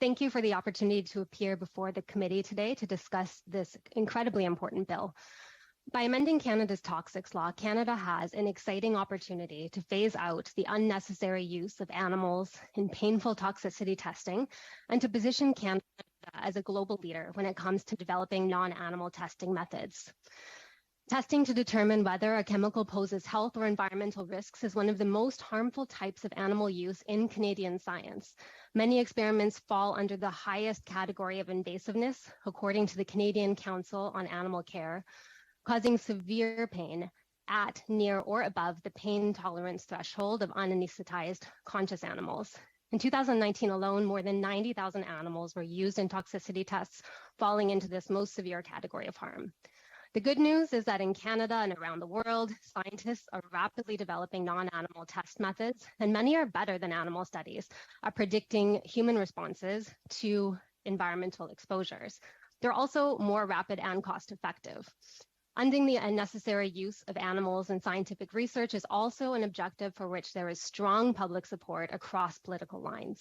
Thank you for the opportunity to appear before the committee today to discuss this incredibly important bill. By amending Canada's toxics law, Canada has an exciting opportunity to phase out the unnecessary use of animals in painful toxicity testing and to position Canada as a global leader when it comes to developing non-animal testing methods. Testing to determine whether a chemical poses health or environmental risks is one of the most harmful types of animal use in Canadian science. Many experiments fall under the highest category of invasiveness, according to the Canadian Council on Animal Care, causing severe pain at, near, or above the pain tolerance threshold of unanesthetized conscious animals. In 2019 alone, more than 90,000 animals were used in toxicity tests, falling into this most severe category of harm. The good news is that in Canada and around the world, scientists are rapidly developing non-animal test methods, and many are better than animal studies at predicting human responses to environmental exposures. They're also more rapid and cost-effective. Ending the unnecessary use of animals in scientific research is also an objective for which there is strong public support across political lines.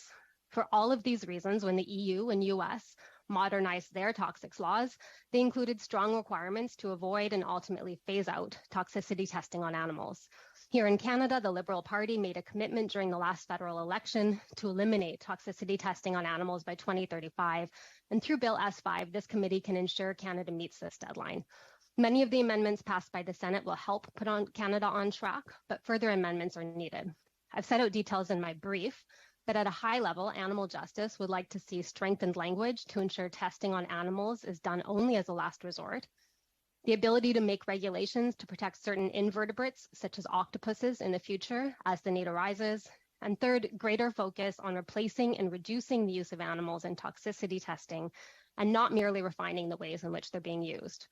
For all of these reasons, when the EU and US modernized their toxics laws, they included strong requirements to avoid and ultimately phase out toxicity testing on animals. Here in Canada, the Liberal Party made a commitment during the last federal election to eliminate toxicity testing on animals by 2035. And through Bill S-5, this committee can ensure Canada meets this deadline. Many of the amendments passed by the Senate will help put Canada on track, but further amendments are needed. I've set out details in my brief, but at a high level, Animal Justice would like to see strengthened language to ensure testing on animals is done only as a last resort, the ability to make regulations to protect certain invertebrates, such as octopuses, in the future as the need arises, and third, greater focus on replacing and reducing the use of animals in toxicity testing and not merely refining the ways in which they're being used.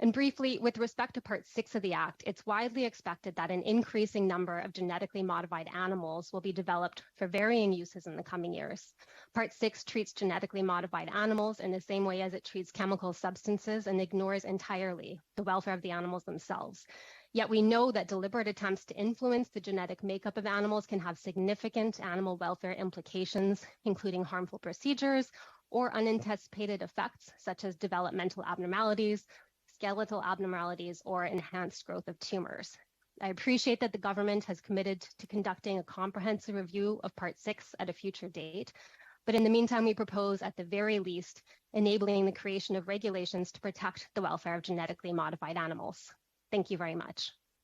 And briefly, with respect to Part 6 of the Act, it's widely expected that an increasing number of genetically modified animals will be developed for varying uses in the coming years. Part 6 treats genetically modified animals in the same way as it treats chemical substances and ignores entirely the welfare of the animals themselves. Yet we know that deliberate attempts to influence the genetic makeup of animals can have significant animal welfare implications, including harmful procedures or unanticipated effects, such as developmental abnormalities, skeletal abnormalities, or enhanced growth of tumors. I appreciate that the government has committed to conducting a comprehensive review of Part 6 at a future date, but in the meantime, we propose at the very least enabling the creation of regulations to protect the welfare of genetically modified animals. Thank you very much.